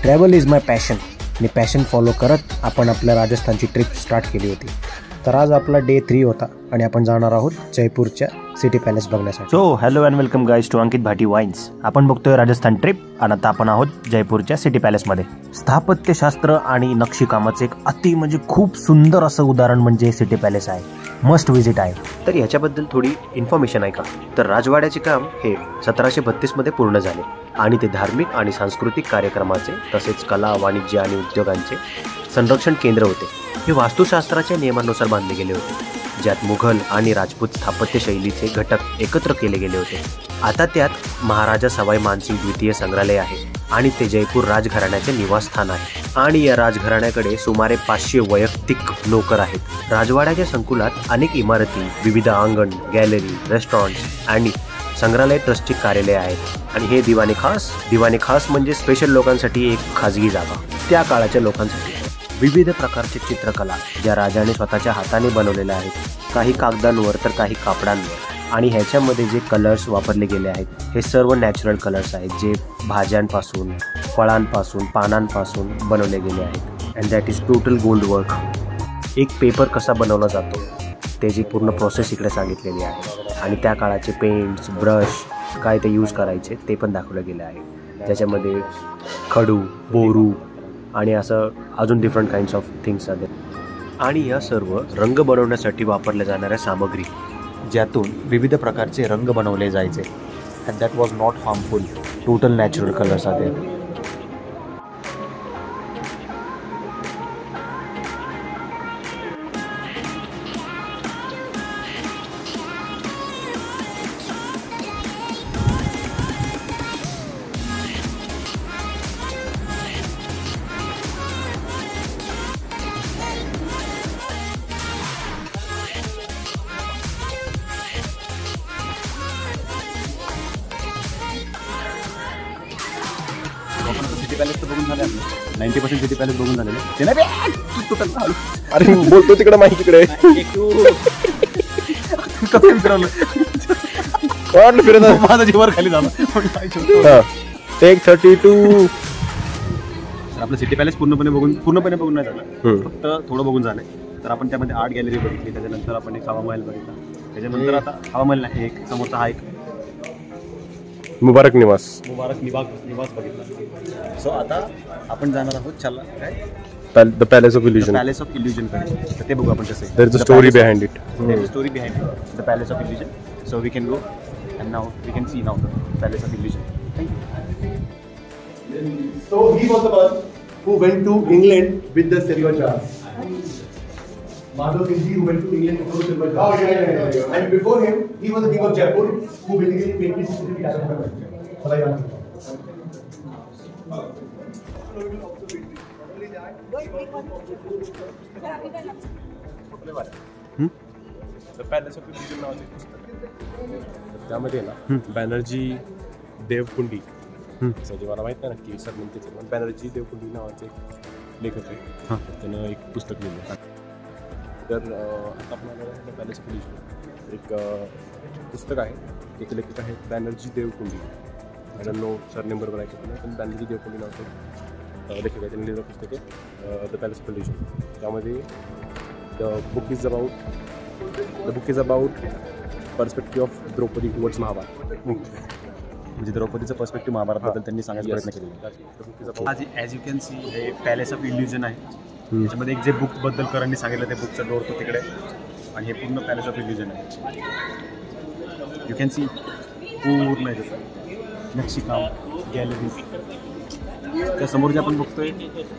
Travel is my passion आणि passion follow करत आपण आपल्या राजस्थानची ट्रिप स्टार्ट केली होती. तर आज आपला डे 3 होता आणि आपण जाणार आहोत जयपूरच्या सिटी पॅलेस बघण्यासाठी. So hello and welcome guys to Ankit Bhati vines. आपण बघतोय राजस्थान ट्रिप आणि आता आपण आहोत जयपूरच्या सिटी पॅलेसमध्ये. स्थापत्यशास्त्र आणि नक्षीकामाचं एक म्हणजे खूप सुंदर असं उदाहरण म्हणजे सिटी पॅलेस आहे. मस्ट विजिट आहे. तर ह्याच्याबद्दल थोडी इन्फॉर्मेशन आहे का, तर राजवाड्याचे काम हे 1732 मध्ये पूर्ण झाले आणि ते धार्मिक आणि सांस्कृतिक कार्यक्रमाचे तसेच कला, वाणिज्य आणि उद्योगांचे संरक्षण केंद्र होते. हे वास्तुशास्त्राच्या नियमानुसार बांधले गेले होते, ज्यात मुघल आणि राजपूत स्थापत्य शैलीचे घटक एकत्र केले गेले होते. आता त्यात महाराजा सवाई मानसिंग द्वितीय संग्रहालय आहे आणि ते जयपूर राजघराण्याचे निवासस्थान आहे आणि या राजघराण्याकडे सुमारे 500 वैयक्तिक नोकर आहेत. राजवाड्याच्या संकुलात अनेक इमारती, विविध अंगण, गॅलरी, रेस्टॉरंट्स आणि संग्रहालय ट्रस्टची कार्यालय आहेत. आणि हे दिवाने खास म्हणजे स्पेशल लोकांसाठी एक खाजगी जागा. त्या काळाच्या लोकांसाठी विविध प्रकारचे चित्रकला ज्या राजाने स्वतःच्या हाताने बनवलेल्या आहेत, काही कागदांवर तर काही कापडांवर. आणि ह्याच्यामध्ये जे कलर्स वापरले गेले आहेत हे सर्व नॅचरल कलर्स आहेत, जे भाज्यांपासून, फळांपासून, पानांपासून बनवले गेले आहेत. And that is total gold work. एक पेपर कसा बनवला जातो त्याची पूर्ण प्रोसेस इकडे सांगितलेली आहे आणि त्या काळाचे पेंट्स, ब्रश काय ते यूज करायचे ते पण दाखवले गेले आहे. त्याच्यामध्ये खडू, बोरू आणि असं अजून डिफरंट काइंड्स ऑफ थिंग्स आहेत. आणि या सर्व रंग बनवण्यासाठी वापरल्या जाणाऱ्या सामग्री ज्यातून विविध प्रकारचे रंग बनवले जायचे. And that was not harmful. Total natural colours आहेत. सिटी पॅलेस तर बघून झाले आपलं 90% सिटी पॅलेस बघून झालेले. ते नाही अरे बोलतो तिकडे माहिती तिकडे माझं जीवर खाली झालं. टेक 32. आपलं सिटी पॅलेस पूर्णपणे बघून नाही झालं, फक्त थोडं बघून झालंय. तर आपण त्यामध्ये आर्ट गॅलरी बघितली, त्याच्यानंतर आपण एक हवा महल बघितला, त्याच्यानंतर आता हवा महल नाही, एक समोरचा हा एक मुबारक निवास बघितला. सो आता आपण जाणार आहोत चला काय the palace of illusion. Palace of illusion कडे. तर ते बघू आपण कसं आहे. There is a story behind it. The palace of illusion. So we can go and now we can see now the palace of illusion. So he was the one who went to England with the silver jars. Madhav Singh ji, who went to England with the silver jars. Oh yeah. And before him, he was the king of Jaipur, who basically painted the Taj Mahal. The palace of illusion नावाचे पुस्तक. त्यामध्ये ना बॅनर्जी देवकुंडी, म्हणजे मला माहित नाही नक्की sir म्हणते, पण बॅनर्जी देवकुंडी नावाचे एक लेखक आहे, त्यानं एक पुस्तक लिहिलं. तर आता आपल्याला द पॅलेस ऑफ इल्युजन एक पुस्तक आहे. एक लेखक आहे Banerjee Devkundi. I don't know surname बरोबर आहे का, पण बॅनर्जी देवकुंडी नावाचं लेखक आहे, त्यांनी लिहिलं पुस्तक आहे द पॅलेस ऑफ इल्युजन. त्यामध्ये the book is about perspective of Draupadi towards Mahabharata. म्हणजे द्रौपदीचं पर्स्पेक्टिव्ह महाभारताबद्दल त्यांनी सांगायचा प्रयत्न केला. ॲज यू कॅन सी हे पॅलेस ऑफ इल्युजन आहे. त्याच्यामध्ये एक जे बुकबद्दल करांनी सांगितलं, त्या बुकचा डोर तो तिकडे, आणि हे पूर्ण पॅलेस ऑफ इल्युजन आहे. यू कॅन सी पूर्ण नक्षीकाम, गॅलरीज. त्या समोर जे आपण बघतोय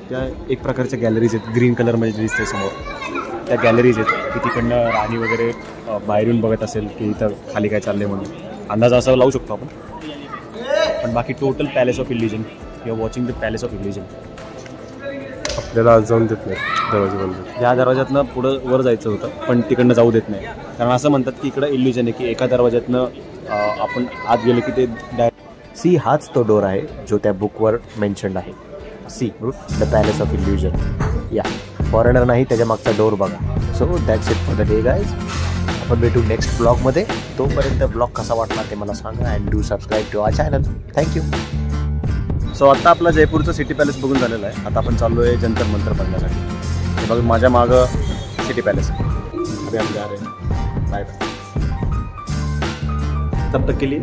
त्या एक प्रकारच्या गॅलरीज आहेत, ग्रीन कलरमध्ये दिसते समोर. त्या गॅलरीज आहेत की तिकडनं राणी वगैरे बाहेरून बघत असेल की इथं खाली काय चाललंय म्हणून अंदाज असा लावू शकतो आपण. पण बाकी total palace of illusion, you are watching the palace of illusion. आपल्याला आज जाऊन देत नाही दरवाजा बंद. या दरवाज्यातनं पुढं वर जायचं होतं, पण तिकडनं जाऊ देत नाही. कारण असं म्हणतात की इकडं इल्युजन आहे की एका दरवाज्यातनं आपण आत गेलो की ते सी हाच तो डोर आहे जो त्या बुकवर मेन्शन्ड आहे. See the palace of illusion. या फॉरेनर नाही, त्याच्या मागचा डोर बघा. So that's it for the day guys. आपण भेटू नेक्स्ट ब्लॉगमध्ये. तोपर्यंत ब्लॉग कसा वाटला ते मला सांगा. And do subscribe to our channel. Thank you. So आता आपला जयपूरचं सिटी पॅलेस बघून झालेलं आहे. आता आपण चाललो आहे जंतर मंतर बघण्यासाठी. हे बघ माझ्या मागं सिटी पॅलेस आहे. अभी हम जा रहे हैं. Bye bye. तब तक के लिए